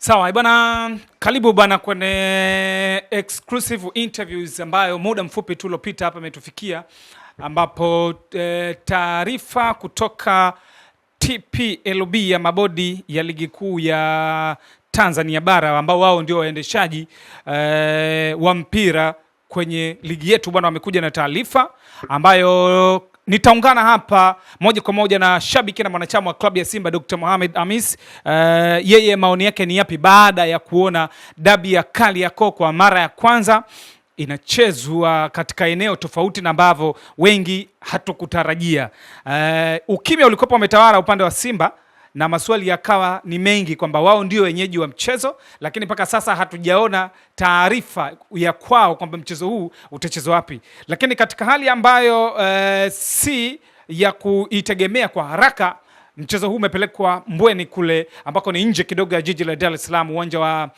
Sawa, bwana, karibu bwana kwenye exclusive interviews ambayo muda mfupi tu uliopita hapa imetufikia, ambapo taarifa kutoka TPLB ya mabodi ya ligi kuu ya Tanzania bara ambao wao ndio waendeshaji wa mpira kwenye ligi yetu bwana, wamekuja na taarifa ambayo nitaungana hapa moja kwa moja na shabiki na mwanachama wa klabu ya Simba Dr. Mohamed Hamis. Yeye maoni yake ni yapi baada ya kuona dabi ya Kariakoo kwa mara ya kwanza inachezwa katika eneo tofauti na ambavyo wengi hatukutarajia. Ukimya ulikopo umetawala upande wa Simba na maswali yakawa ni mengi kwamba wao ndio wenyeji wa mchezo, lakini mpaka sasa hatujaona taarifa ya kwao kwamba mchezo huu utachezwa wapi. Lakini katika hali ambayo si ya kuitegemea kwa haraka, mchezo huu umepelekwa Mbweni kule ambako ni nje kidogo ya jiji la Dar es Salaam, uwanja wa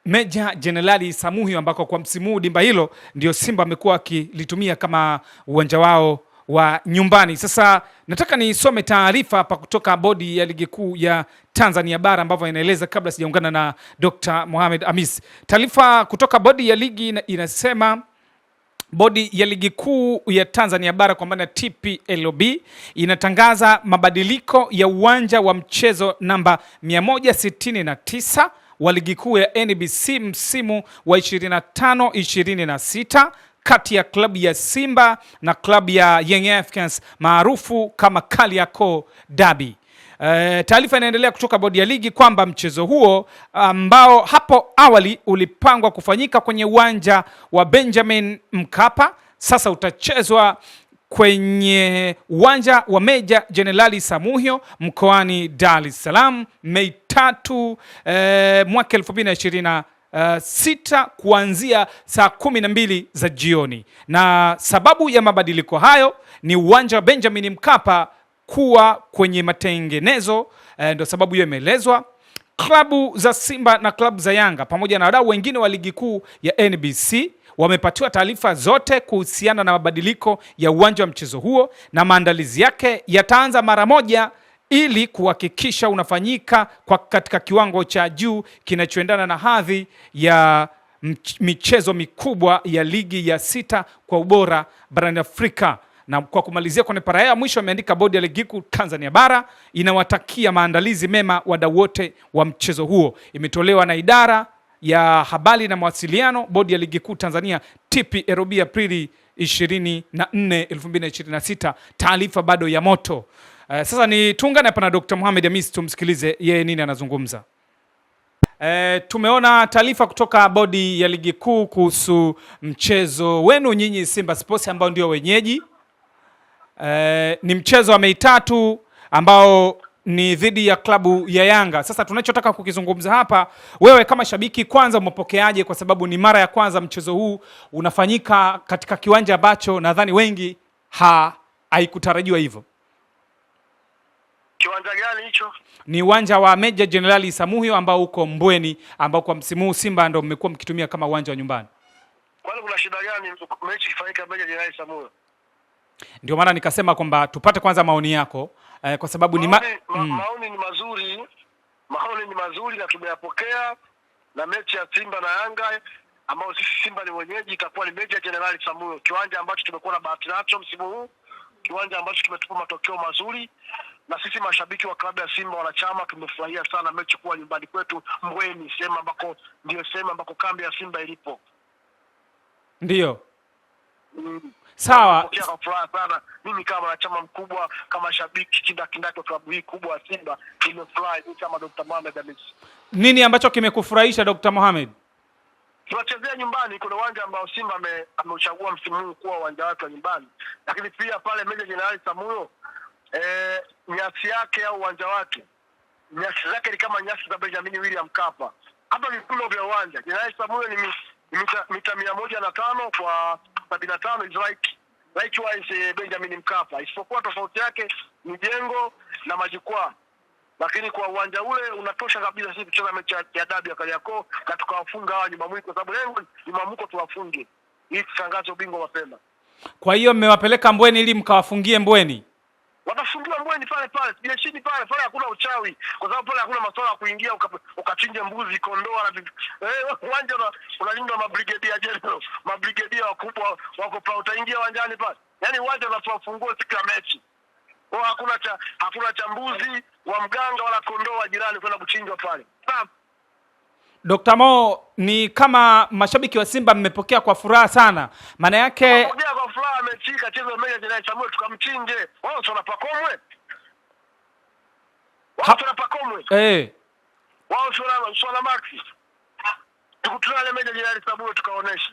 Meja Jenerali Samuhyo, ambako kwa msimu huu dimba hilo ndio Simba amekuwa akilitumia kama uwanja wao wa nyumbani. Sasa nataka nisome taarifa hapa kutoka bodi ya ligi kuu ya Tanzania bara ambavyo inaeleza, kabla sijaungana na Dr. Mohamed Hamis. Taarifa kutoka bodi ya ligi inasema bodi ya ligi kuu ya Tanzania bara kwa maana TPLB inatangaza mabadiliko ya uwanja wa mchezo namba 169 wa ligi kuu ya NBC msimu wa 25-26 kati ya klabu ya Simba na klabu ya Young Africans maarufu kama Kariakoo Derby. Taarifa inaendelea kutoka bodi ya ligi kwamba mchezo huo ambao hapo awali ulipangwa kufanyika kwenye uwanja wa Benjamin Mkapa sasa utachezwa kwenye uwanja wa Meja Jenerali Samuhyo mkoani Dar es Salaam Mei 3 mwaka 2026 kuanzia saa 12 za jioni. Na sababu ya mabadiliko hayo ni uwanja wa Benjamin Mkapa kuwa kwenye matengenezo, ndio sababu hiyo imeelezwa. Klabu za Simba na klabu za Yanga pamoja na wadau wengine wa ligi kuu ya NBC wamepatiwa taarifa zote kuhusiana na mabadiliko ya uwanja wa mchezo huo, na maandalizi yake yataanza mara moja ili kuhakikisha unafanyika katika kiwango cha juu kinachoendana na hadhi ya michezo mikubwa ya ligi ya 6 kwa ubora barani Afrika. Na kwa kumalizia kwenye para ya mwisho ameandika bodi ya ligi kuu Tanzania bara inawatakia maandalizi mema wadau wote wa mchezo huo. Imetolewa na idara ya habari na mawasiliano bodi ya ligi kuu Tanzania TPLB Aprili 24, 2026. Taarifa bado ya moto. Sasa ni tuungane hapa na Dr. Mohamed Hamis tumsikilize yeye nini anazungumza. Tumeona taarifa kutoka bodi ya ligi kuu kuhusu mchezo wenu nyinyi Simba Sports ambao ndio wenyeji. Ni mchezo wa Mei 3 ambao ni dhidi ya klabu ya Yanga. Sasa tunachotaka kukizungumza hapa, wewe kama shabiki kwanza umepokeaje, kwa sababu ni mara ya kwanza mchezo huu unafanyika katika kiwanja ambacho nadhani wengi haikutarajiwa hivyo. Kiwanja gani hicho? Ni uwanja wa Meja Jenerali Samuhyo ambao uko Mbweni, ambao kwa msimu huu Simba ndio mmekuwa mkitumia kama uwanja wa nyumbani. Kwani kuna shida gani mechi ifanyike Meja Jenerali Samuhyo? Ndio maana nikasema kwamba tupate kwanza maoni yako, kwa sababu maoni ni mazuri. Maoni ni mazuri na tumeyapokea, na mechi ya Simba na Yanga ambao sisi Simba ni wenyeji itakuwa ni Meja Jenerali Samuhyo, kiwanja ambacho tumekuwa na bahati nacho msimu huu, kiwanja ambacho kimetupa matokeo mazuri, na sisi mashabiki wa klabu ya Simba wanachama tumefurahia sana mechi kuwa nyumbani kwetu Mbweni, sehemu ambako ndio sehemu ambako kambi ya Simba ilipo. Ndio. Sawa. Kwa furaha sana mimi kama wanachama mkubwa, kama shabiki kindaki wa klabu hii kubwa ya Simba, nimefurahi kama Dr. Mohamed Hamis. Nini ambacho kimekufurahisha Dr. Mohamed? Tunachezea nyumbani, kuna uwanja ambao Simba ameuchagua msimu huu kuwa uwanja wake wa nyumbani, lakini pia pale Meja Jenerali Samuhyo nyasi yake au uwanja wake, nyasi zake ni kama nyasi za Benjamin William Mkapa. Hapa vipimo vya uwanja Jenerali Samuhyo ni mita 105 kwa 75 is likewise Benjamin Mkapa, isipokuwa tofauti yake ni jengo na majukwaa, lakini kwa uwanja ule unatosha kabisa sisi kucheza mechi ya dabi ya Kariakoo na tukawafunga hawa nyuma mwiko, kwa sababu lengo ni mamuko tuwafunge ili tutangaze ubingwa mapema. Kwa hiyo mmewapeleka Mbweni ili mkawafungie Mbweni? Watafungiwa Mbweni pale pale, jeshini pale hakuna uchawi, kwa sababu pale hakuna masuala ya kuingia ukachinje mbuzi, kondoa na uwanja unalindwa mabrigadia general, mabrigadia wakubwa wako pale, utaingia uwanjani pale. Yaani uwanja unatoa funguo siku ya mechi. Kwa hakuna cha mbuzi wa mganga wala kondoo wa jirani kwenda kuchinjwa pale. Dr. Mo, ni kama mashabiki wa Simba mmepokea kwa furaha sana. Maana yake mmepokea kwa furaha, amechika chezo Meja Jenerali Samuel tukamchinje. Wao sio pakomwe. Wao sio pakomwe. Wao sio na Maxi. Tukutane Meja Jenerali Samuel tukaonesha.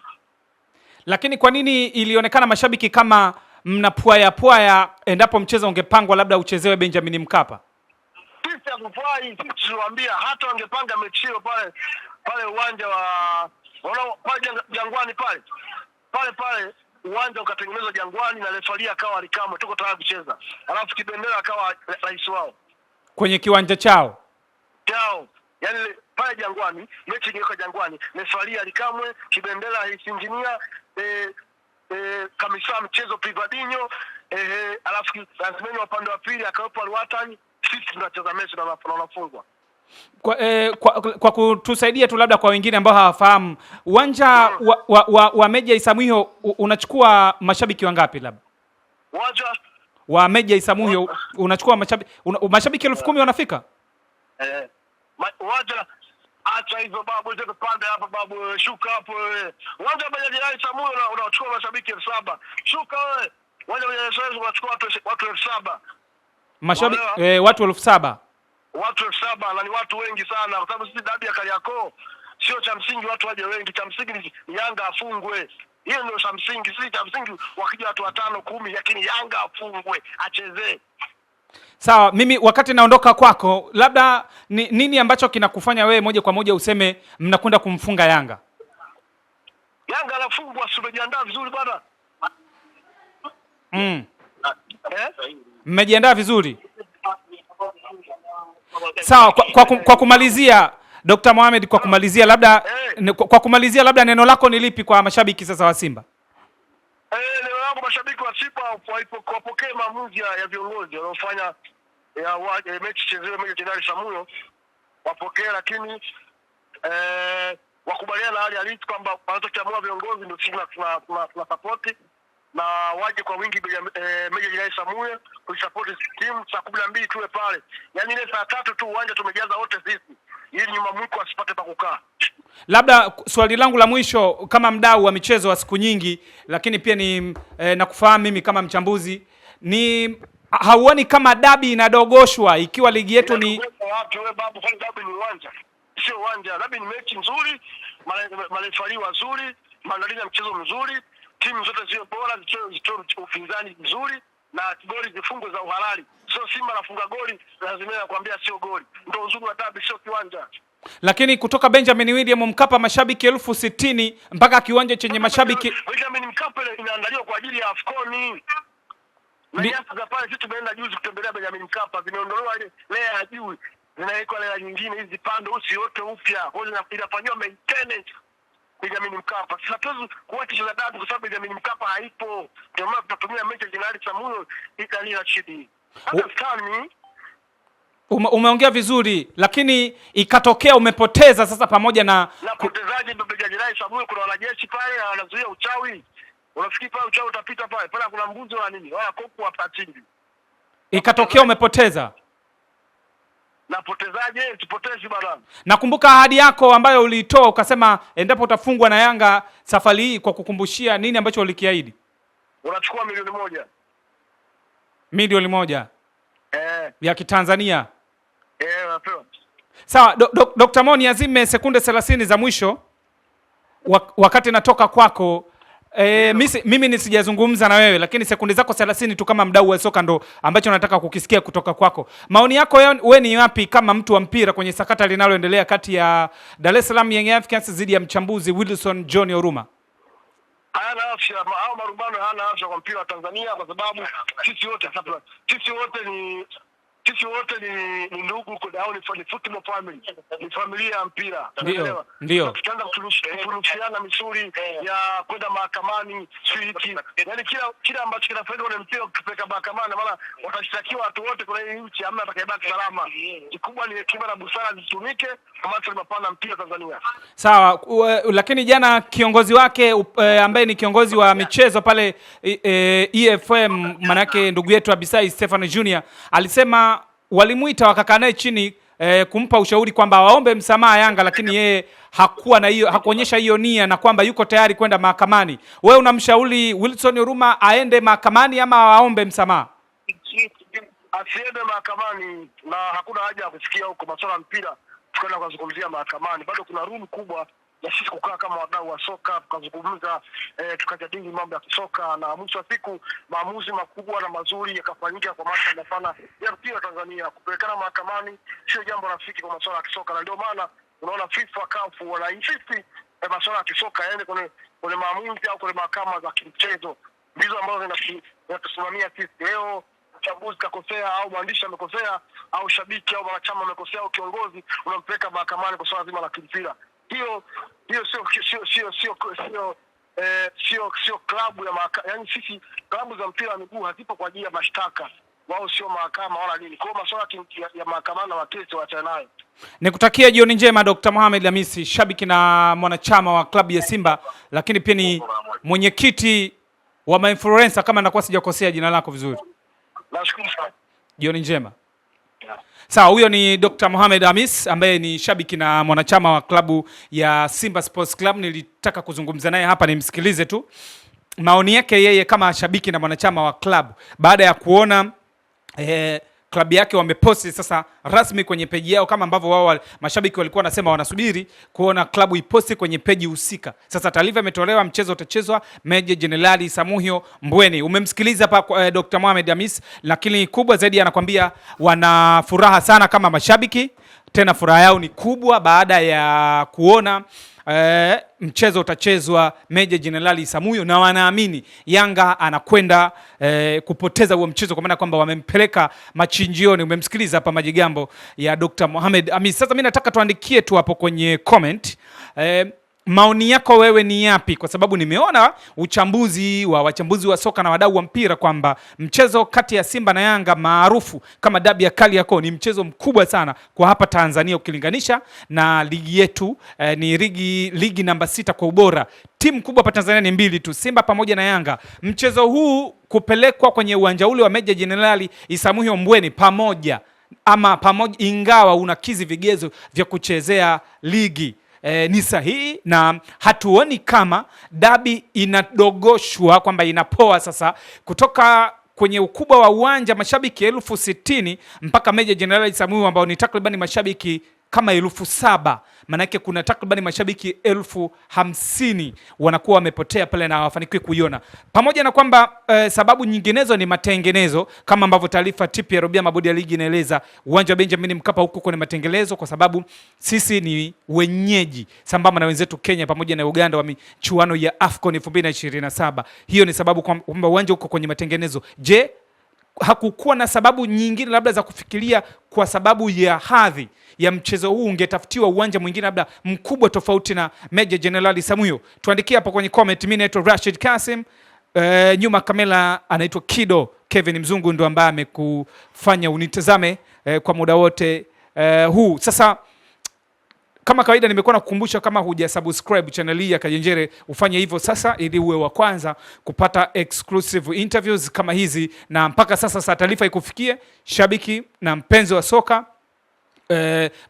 Lakini kwa nini ilionekana mashabiki kama mnapwaya endapo mchezo ungepangwa labda uchezewe Benjamin Mkapa? Sisi hakufai, sisi tuliwaambia hata wangepanga mechi hiyo pale uwanja wa pale Jangwani pale uwanja ukatengenezwa Jangwani na refari akawa Alikamwe, tuko tayari kucheza. Alafu Kibendera akawa rais wao kwenye kiwanja chao. Yaani pale Jangwani, mechi ingekuwa Jangwani, refari Alikamwe, Kibendera engineer, kamisa mchezo Privadinho, alafu lazima upande wa pili akawepo Alwatani. Sisi tunacheza mechi na tunafungwa. Kwa kutusaidia tu labda kwa wengine ambao hawafahamu, uwanja wa Meja Isamuhyo unachukua mashabiki wangapi labda? Uwanja wa Meja Isamuhyo unachukua mashabiki 10,000 wanafika? Uwanja acha hizo babu, hizo pande hapa babu, shuka hapo wewe. Uwanja wa Meja Isamuhyo unachukua mashabiki 7,000. Shuka wewe. Uwanja wa Meja Isamuhyo unachukua watu 7,000. Mashabiki watu 7,000. Watu 7,000 na ni watu wengi sana, kwa sababu sisi dabi ya Kariakoo sio cha msingi watu waje wengi, cha msingi ni Yanga afungwe. Hiyo ndio cha msingi. Sisi cha msingi wakija watu 5 10, lakini Yanga afungwe achezee. Sawa, mimi wakati naondoka kwako, labda nini ambacho kinakufanya wewe moja kwa moja useme mnakwenda kumfunga Yanga? Yanga anafungwa, si umejiandaa vizuri bwana? Mmejiandaa vizuri? Sawa, kwa kumalizia Dr. Mohamed, kwa kumalizia labda neno lako ni lipi kwa mashabiki sasa wa Simba? Neno langu mashabiki wa Simba wapokee maamuzi ya viongozi wanaofanya mechi chezewe Meja Jenerali Samuhyo, wapokee, lakini wakubaliana na hali halisi kwamba wanachokiamua viongozi ndio sisi tuna support, na waje kwa wingi Meja Jenerali Samuhyo kuisupport timu. Saa 12 tuwe pale, yaani ile saa 3 tu uwanja tumejaza wote sisi, ili nyuma mwiko asipate pa kukaa. Labda swali langu la mwisho kama mdau wa michezo wa siku nyingi, lakini pia ni nakufahamu mimi kama mchambuzi, ni hauoni kama dabi inadogoshwa ikiwa ligi yetu ni wapi? Wewe babu, kwani dabi ni uwanja? Sio uwanja. Dabi ni mechi nzuri, marefari wazuri, maandalizi ya mchezo mzuri, timu zote zio bora, zitoe ufinzani mzuri na goli zifungwe za uhalali. Sio Simba nafunga goli lazima nakwambia sio goli. Ndio uzuri wa dabi, sio kiwanja. Lakini kutoka Benjamin William Mkapa mashabiki 60,000 mpaka kiwanja chenye mashabiki Benjamin Mkapa inaandaliwa kwa ajili ya AFCON. Na nyasi za pale sisi tumeenda juzi kutembelea Benjamin Mkapa, zimeondolewa ile layer ya juu, zinawekwa layer nyingine, hizi pande usiote upya. Kwa hiyo inafanywa maintenance Benjamin Mkapa. Sasa tuwezi kuacha za dabi kwa sababu Benjamin Mkapa haipo. Ndio maana tunatumia Meja Jenerali Samuhyo ikalila chini. Hata skani umeongea vizuri, lakini ikatokea umepoteza sasa pamoja na potezaji Meja Jenerali Samuhyo. Kuna wanajeshi pale wanazuia uchawi. Unafikiri pale uchawi utapita pale? Pale kuna mbuzi wa nini? Wala koku hapa chini. Ikatokea umepoteza. Napotezaje? Tupotezi bwana. Nakumbuka ahadi yako ambayo uliitoa ukasema endapo utafungwa na Yanga safari hii, kwa kukumbushia nini ambacho ulikiahidi? Unachukua milioni 1. Milioni 1 ya Kitanzania. Unapewa. Sawa, Dr. Mo, niazime sekunde 30 za mwisho wakati natoka kwako. Mimi nisijazungumza na wewe, lakini sekunde zako 30 tu kama mdau wa soka ndo ambacho nataka kukisikia kutoka kwako. Maoni yako wewe ni yapi kama mtu wa mpira kwenye sakata linaloendelea kati ya Dar es Salaam Young Africans dhidi ya mchambuzi Wilson John Oruma? Hana afya au marumbano, hana afya kwa mpira wa Tanzania, kwa sababu sisi wote sisi wote ni ndugu au ni football family, ni familia ya mpira. Ndio tutaanza kutunishiana misuli ya kwenda mahakamani hiki, yani kila ambacho kinafanyika kwenye mpira ukipeleka mahakamani, maana watashtakiwa watu wote kwenye nchi, hamna atakayebaki salama. Kikubwa ni hekima na busara zitumike kama tunapanda mpira Tanzania. Sawa, lakini jana kiongozi wake ambaye ni kiongozi wa michezo pale EFM, manake ndugu yetu Abisai Stefano Junior alisema walimuita wakakaa naye chini kumpa ushauri kwamba waombe msamaha Yanga, lakini yeye hakuwa na hiyo, hakuonyesha hiyo nia na kwamba yuko tayari kwenda mahakamani. Wewe unamshauri Wilson Oruma aende mahakamani ama waombe msamaha? Asiende mahakamani, na hakuna haja ya kufikia huko masuala ya mpira tukaenda kuzungumzia mahakamani. Bado kuna room kubwa ya sisi kukaa kama wadau wa soka tukazungumza, tukajadili mambo ya kisoka, na mwisho wa siku maamuzi makubwa na mazuri yakafanyika kwa maslahi mapana ya mpira Tanzania. Kupelekana mahakamani sio jambo rafiki kwa masuala ya kisoka, na ndio maana unaona FIFA CAF wana insist masuala ya kisoka yaani kwenye maamuzi au kwenye mahakama za kimchezo, ndizo ambazo zinatusimamia sisi. Leo mchambuzi kakosea au mwandishi amekosea au shabiki au wanachama amekosea au kiongozi, unampeleka mahakamani kwa swala zima la kimpira. Hiyo sio klabu ya mahakama. Yaani sisi klabu za mpira wa miguu hazipo kwa ajili ya mashtaka, wao sio mahakama wala nini. Kwa masuala ya mahakamani na wakesi waachane nayo. Nikutakia jioni njema Dr. Mohamed Hamisi, shabiki na mwanachama wa klabu ya Simba, lakini pia ni mwenyekiti wa influencer kama nakuwa sijakosea jina lako vizuri. Nashukuru sana. Jioni njema. Sawa, huyo ni Dr. Mohamed Hamis ambaye ni shabiki na mwanachama wa klabu ya Simba Sports Club. Nilitaka kuzungumza naye hapa nimsikilize tu maoni yake yeye kama shabiki na mwanachama wa klabu baada ya kuona klabu yake wameposti sasa rasmi kwenye peji yao, kama ambavyo wao mashabiki walikuwa wanasema wanasubiri kuona klabu iposti kwenye peji husika. Sasa taarifa imetolewa, mchezo utachezwa Meja Jenerali Samuhyo Mbweni. Umemsikiliza hapa Dr. Mohamed Hamis, lakini kubwa zaidi anakuambia wana furaha sana kama mashabiki, tena furaha yao ni kubwa baada ya kuona mchezo utachezwa Meja Jenerali Samuhyo, na wanaamini Yanga anakwenda kupoteza huo mchezo kwa maana kwamba wamempeleka machinjioni. Umemsikiliza hapa majigambo ya Dr. Mohamed Hamis. Sasa mimi nataka tuandikie tu hapo kwenye comment maoni yako wewe ni yapi, kwa sababu nimeona wachambuzi wa soka na wadau wa mpira kwamba mchezo kati ya Simba na Yanga maarufu kama dabi ya Kariakoo ni mchezo mkubwa sana kwa hapa Tanzania ukilinganisha na ligi yetu. Ni ligi namba 6 kwa ubora. Timu kubwa hapa Tanzania ni mbili tu, Simba pamoja na Yanga. Mchezo huu kupelekwa kwenye uwanja ule wa Meja Jenerali Samuhyo Mbweni pamoja, ingawa unakizi vigezo vya kuchezea ligi, ni sahihi, na hatuoni kama dabi inadogoshwa kwamba inapoa sasa kutoka kwenye ukubwa wa uwanja mashabiki 60,000 mpaka Meja Jenerali Samuhyo ambao ni takriban mashabiki kama 7,000. Manake kuna takriban mashabiki 50,000 wanakuwa wamepotea pale na hawafanikiwi kuiona. Pamoja na kwamba sababu nyinginezo ni matengenezo, kama ambavyo taarifa TP Robia mabodi ya ligi inaeleza, uwanja wa Benjamin Mkapa huko kwenye matengenezo kwa sababu sisi ni wenyeji sambamba na wenzetu Kenya pamoja na Uganda wa michuano ya AFCON 2027. Hiyo ni sababu kwamba uwanja huko kwenye matengenezo. Je, hakukuwa na sababu nyingine labda za kufikiria kwa sababu ya hadhi ya mchezo huu ungetafutiwa uwanja mwingine labda mkubwa tofauti na Meja Jenerali Samuhyo? Tuandikie hapo kwenye comment. Mimi naitwa Rashid Kasim, nyuma kamera anaitwa Kido Kevin Mzungu, ndo ambaye amekufanya unitazame kwa muda wote huu. Sasa kama kawaida nimekuwa nakukumbusha kama hujasubscribe channel hii ya Kajenjere ufanye hivyo sasa ili uwe wa kwanza kupata exclusive interviews kama hizi, na mpaka sasa taarifa ikufikie shabiki na mpenzi wa soka,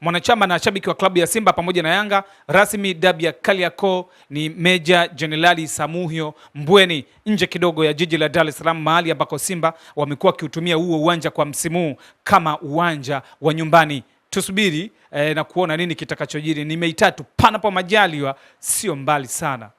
mwanachama na shabiki wa klabu ya Simba pamoja na Yanga. Rasmi dabi ya Kariakoo ni Meja Jenerali Samuhyo Mbweni, nje kidogo ya jiji la Dar es Salaam, mahali ambako Simba wamekuwa kiutumia huo uwanja kwa msimu kama uwanja wa nyumbani. Tusubiri na kuona nini kitakachojiri. Ni Mei 3 panapo majaliwa, sio mbali sana.